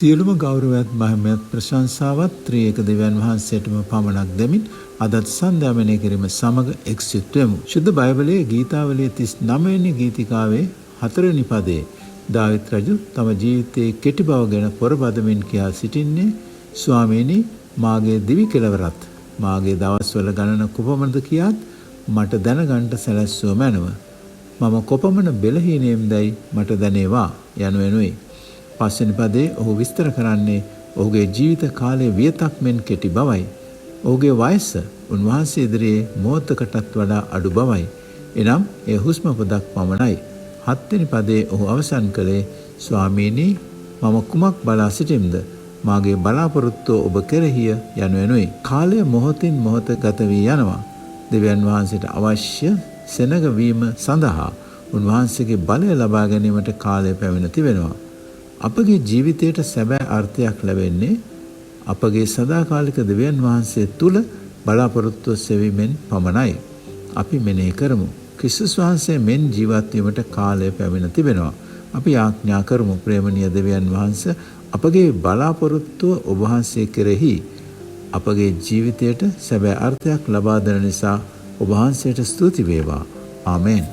සියලුම ගෞරවයත් මහිමයත් ප්‍රශංසාවත් ත්‍රිඑක දෙවියන් වහන්සේටම පමණක් දෙමින් අදත් සන්ධ්‍යාවනය කිරීම සමග එක්සිත් වෙමු. ශුද්ධ බයිබලයේ ගීතාවලියේ 39 වෙනි ගීතිකාවේ 4 වෙනි පදයේ දාවිත් රජු තම ජීවිතයේ කෙටි බව ගැන පොරබදමින් කියා සිටින්නේ ස්වාමීනි මාගේ දිවි කෙලවරත් මාගේ දවස්වල ගණන කොපමණද කියාත් මට දැනගන්න සැලැස්සුව මැනව. මම කොපමණ බෙලහීනෙම්දයි මට දැනේවා යනුවෙනුයි. පස්වෙනි පදයේ ඔහු විස්තර කරන්නේ ඔහුගේ ජීවිත කාලයේ වියතක් මෙන් කෙටි බවයි. ඔහුගේ වයස උන්වහන්සේ ඉදිරියේ මොහොතකටත් වඩා අඩු බවයි. එනම් ඒ හුස්ම පොදක් පමණයි. 7 වෙනි පදයේ ඔහු අවසන් කළේ ස්වාමීනි මම කුමක් බලා සිටිම්ද? මාගේ බලාපොරොත්තුව ඔබ කෙරෙහිය යනුවෙනුයි. කාලය මොහොතින් මොහොත ගත වී යනවා. දෙවියන් වහන්සේට අවශ්‍ය සෙනග වීම සඳහා උන්වහන්සේගේ බලය ලබා ගැනීමට කාලය පැමිණ තිබෙනවා. අපගේ ජීවිතයට සැබෑ අර්ථයක් ලැබෙන්නේ අපගේ සදාකාලික දෙවියන් වහන්සේ තුල බලාපොරොත්තු සෙවීමෙන් පමණයි. අපි මෙනෙහි කරමු. ක්‍රිස්තුස් වහන්සේ මෙන් ජීවත් වීමට කාලය පැමිණ තිබෙනවා. අපි ආඥා කරමු ප්‍රේමණීය දෙවියන් වහන්සේ අපගේ බලාපොරොත්තුව ඔබ වහන්සේ කෙරෙහි අපගේ ජීවිතයට සැබෑ අර්ථයක් ලබා දෙන නිසා ඔබ වහන්සේට ස්තුති වේවා. ආමෙන්.